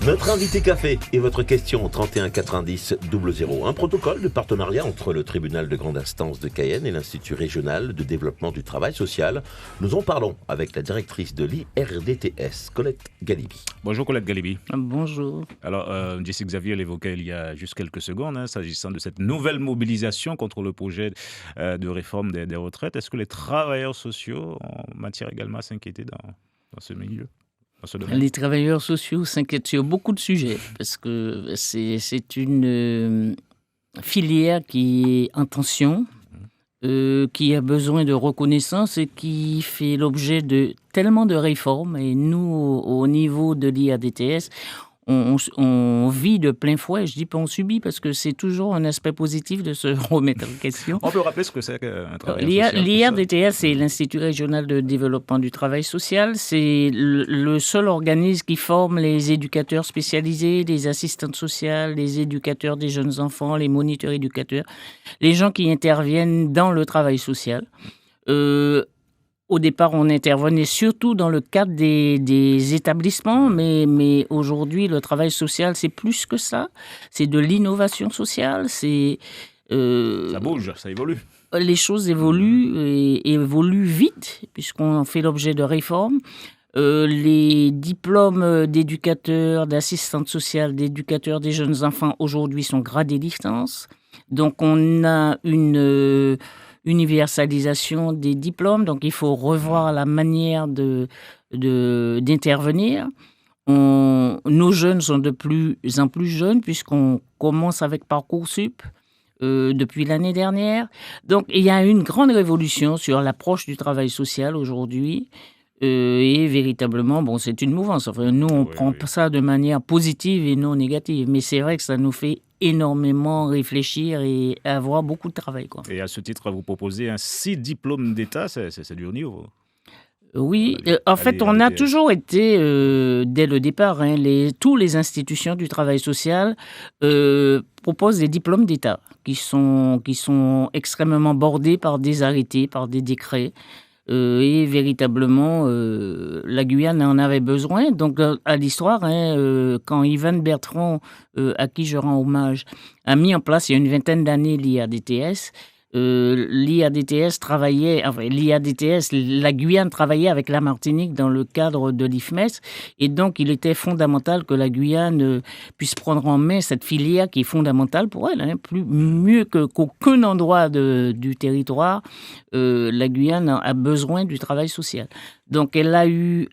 Notre invité café et votre question au 31 90 00. Un protocole de partenariat entre le tribunal de grande instance de Cayenne et l'Institut régional de développement du travail social. Nous en parlons avec la directrice de l'IRDTS, Colette Galibi. Bonjour Colette Galibi. Bonjour. Alors, Jessie Xavier l'évoquait il y a juste quelques secondes, s'agissant de cette nouvelle mobilisation contre le projet de réforme des retraites. Est-ce que les travailleurs sociaux ont matière également à s'inquiéter dans ce milieu? Les travailleurs sociaux s'inquiètent sur beaucoup de sujets parce que c'est une filière qui est en tension, qui a besoin de reconnaissance et qui fait l'objet de tellement de réformes. Et nous, au niveau de l'IRDTS, on vit de plein fouet. Je dis pas on subit parce que c'est toujours un aspect positif de se remettre en question. On peut rappeler ce que c'est qu'un travailleur social? L'IRDTS, c'est l'Institut régional de développement du travail social. C'est le seul organisme qui forme les éducateurs spécialisés, les assistantes sociales, les éducateurs des jeunes enfants, les moniteurs éducateurs, les gens qui interviennent dans le travail social. Au départ, on intervenait surtout dans le cadre des établissements, mais aujourd'hui, le travail social, c'est plus que ça. C'est de l'innovation sociale. Ça bouge, ça évolue. Les choses évoluent et évoluent vite, puisqu'on fait l'objet de réformes. Les diplômes d'éducateurs, d'assistantes sociales, d'éducateurs des jeunes enfants, aujourd'hui, sont gradés licence. Donc, on a une universalisation des diplômes, donc il faut revoir la manière d'intervenir. Nos jeunes sont de plus en plus jeunes puisqu'on commence avec Parcoursup depuis l'année dernière. Donc il y a une grande révolution sur l'approche du travail social aujourd'hui. Et véritablement, c'est une mouvance. Enfin, nous, on prend ça de manière positive et non négative. Mais c'est vrai que ça nous fait énormément réfléchir et avoir beaucoup de travail, quoi. Et à ce titre, vous proposez 6 diplômes d'État, c'est du haut niveau. Oui, en fait, on a toujours été, dès le départ, tous les institutions du travail social proposent des diplômes d'État qui sont extrêmement bordés par des arrêtés, par des décrets. Et véritablement, la Guyane en avait besoin. Donc, à l'histoire, quand Yvan Bertrand, à qui je rends hommage, a mis en place il y a une vingtaine d'années l'IRDTS, la Guyane travaillait avec la Martinique dans le cadre de l'IFMES, et donc il était fondamental que la Guyane puisse prendre en main cette filière qui est fondamentale pour elle, mieux qu'aucun endroit du territoire. La Guyane a besoin du travail social. Donc elle a eu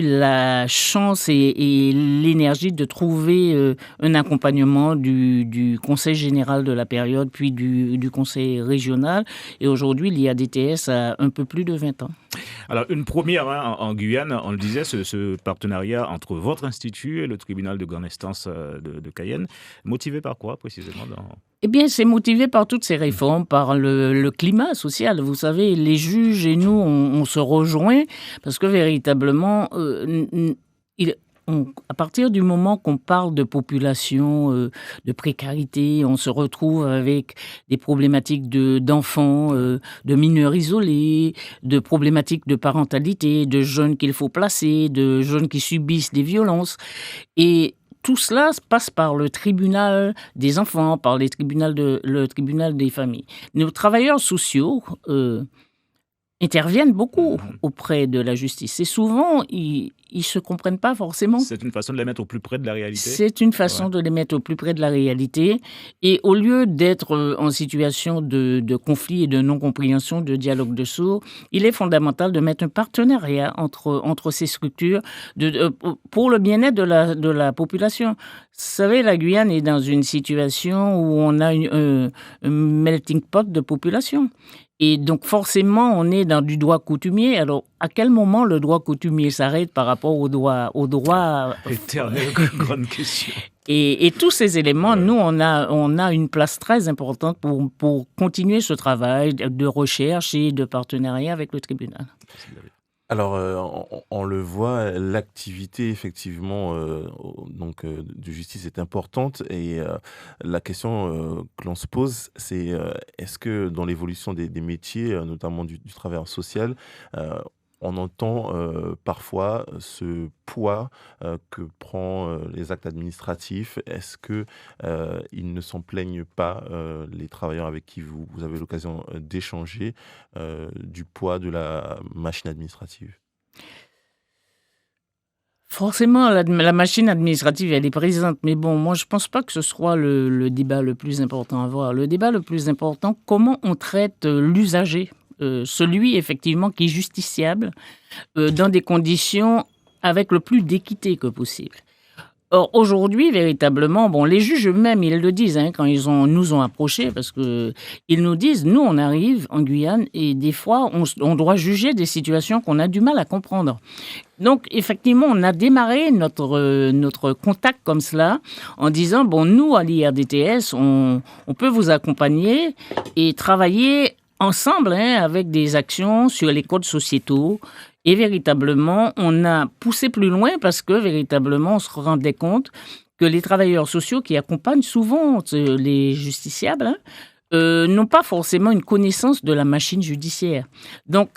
la chance et l'énergie de trouver un accompagnement du Conseil général de la période, puis du Conseil régional. Et aujourd'hui, l'IRDTS a un peu plus de 20 ans. Alors, une première en Guyane, on le disait, ce partenariat entre votre institut et le tribunal de grande instance de Cayenne, motivé par quoi précisément Eh bien, c'est motivé par toutes ces réformes, par le climat social. Vous savez, les juges et nous, on se rejoint parce que véritablement, à partir du moment qu'on parle de population, de précarité, on se retrouve avec des problématiques d'enfants, de mineurs isolés, de problématiques de parentalité, de jeunes qu'il faut placer, de jeunes qui subissent des violences. Et tout cela passe par le tribunal des enfants, par le tribunal des familles. Nos travailleurs sociaux interviennent beaucoup auprès de la justice. Et souvent, ils se comprennent pas forcément. C'est une façon de les mettre au plus près de la réalité. C'est une façon de les mettre au plus près de la réalité. Et au lieu d'être en situation de conflit et de non-compréhension, de dialogue de sourds, il est fondamental de mettre un partenariat entre ces structures pour le bien-être de la population. Vous savez, la Guyane est dans une situation où on a un melting pot de population. Et donc, forcément, on est dans du droit coutumier. Alors, à quel moment le droit coutumier s'arrête par rapport au droit éternelle, grande question. Et tous ces éléments, nous, on a une place très importante pour continuer ce travail de recherche et de partenariat avec le tribunal. Alors, on le voit, l'activité effectivement de justice est importante et la question que l'on se pose, c'est est-ce que dans l'évolution des métiers, notamment du travailleur social, on entend parfois ce poids que prend les actes administratifs. Est-ce que ils ne s'en plaignent pas, les travailleurs avec qui vous avez l'occasion d'échanger, du poids de la machine administrative? Forcément, la machine administrative, elle est présente. Mais bon, moi, je ne pense pas que ce soit le débat le plus important à avoir. Le débat le plus important, comment on traite l'usager, celui, effectivement, qui est justiciable, dans des conditions avec le plus d'équité que possible. Or, aujourd'hui, véritablement, bon, les juges eux-mêmes, ils le disent, quand nous ont approchés, parce que ils nous disent, nous, on arrive en Guyane et des fois, on doit juger des situations qu'on a du mal à comprendre. Donc, effectivement, on a démarré notre contact comme cela en disant, bon, nous, à l'IRDTS, on peut vous accompagner et travailler ensemble avec des actions sur les codes sociétaux. Et véritablement, on a poussé plus loin parce que véritablement, on se rendait compte que les travailleurs sociaux qui accompagnent souvent les justiciables n'ont pas forcément une connaissance de la machine judiciaire. Donc,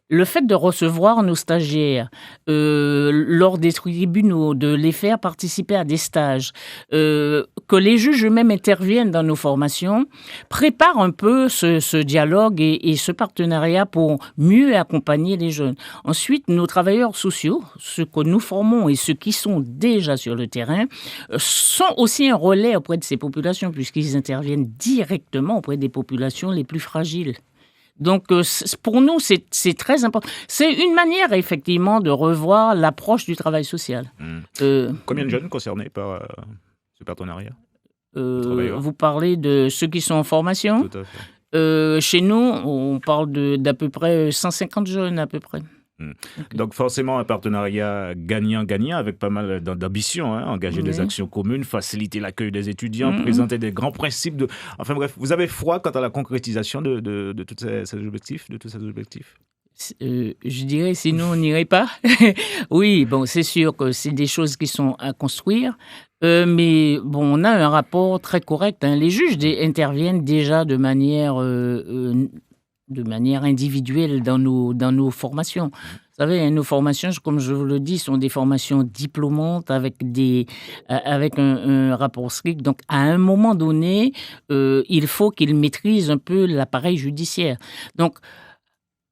le fait de recevoir nos stagiaires lors des tribunaux, de les faire participer à des stages, que les juges eux-mêmes interviennent dans nos formations, prépare un peu ce dialogue et ce partenariat pour mieux accompagner les jeunes. Ensuite, nos travailleurs sociaux, ceux que nous formons et ceux qui sont déjà sur le terrain, sont aussi un relais auprès de ces populations puisqu'ils interviennent directement auprès des populations les plus fragiles. Donc, pour nous, c'est très important. C'est une manière, effectivement, de revoir l'approche du travail social. Combien de jeunes concernés par ce partenariat? Vous parlez de ceux qui sont en formation? Tout à fait. Chez nous, on parle d'à peu près 150 jeunes, à peu près. Okay. Donc forcément un partenariat gagnant-gagnant avec pas mal d'ambition, engager des actions communes, faciliter l'accueil des étudiants, présenter des grands principes Enfin bref, vous avez foi quant à la concrétisation de tous ces objectifs, Je dirais, sinon on n'irait pas. Oui, bon, c'est sûr que c'est des choses qui sont à construire, mais bon, on a un rapport très correct. Les juges interviennent déjà de manière individuelle dans nos formations. Vous savez, nos formations, comme je vous le dis, sont des formations diplômantes avec un rapport strict. Donc, à un moment donné, il faut qu'ils maîtrisent un peu l'appareil judiciaire. Donc,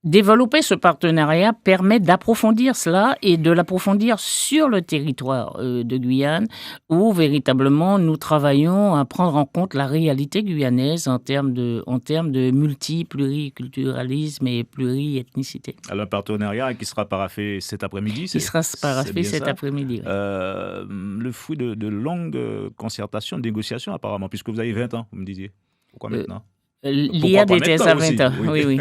développer ce partenariat permet d'approfondir cela et de l'approfondir sur le territoire de Guyane où véritablement nous travaillons à prendre en compte la réalité guyanaise en termes de pluriculturalisme et pluriethnicité. Alors un partenariat qui sera paraphé cet après-midi? Qui sera paraphé cet après-midi. Oui. Le fruit de longues concertations, de négociations apparemment, puisque vous avez 20 ans, vous me disiez. Pourquoi maintenant? L'IRDTS à 20 ans, oui.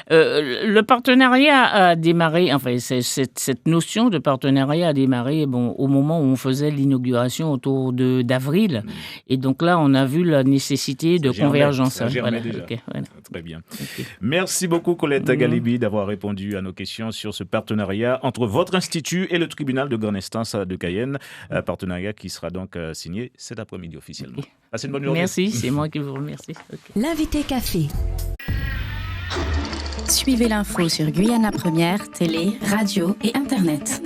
Le partenariat a démarré, enfin, cette notion de partenariat a démarré au moment où on faisait l'inauguration autour d'avril. Et donc là, on a vu la nécessité de convergence. Ça germait déjà. Okay, voilà. Très bien. Okay. Merci beaucoup, Colette Galibi, d'avoir répondu à nos questions sur ce partenariat entre votre institut et le tribunal de grande instance de Cayenne. Partenariat qui sera donc signé cet après-midi officiellement. Okay. Passez une bonne journée. Merci, c'est moi qui vous remercie. Okay. L'invité café. Suivez l'info sur Guyana Première, télé, radio et Internet.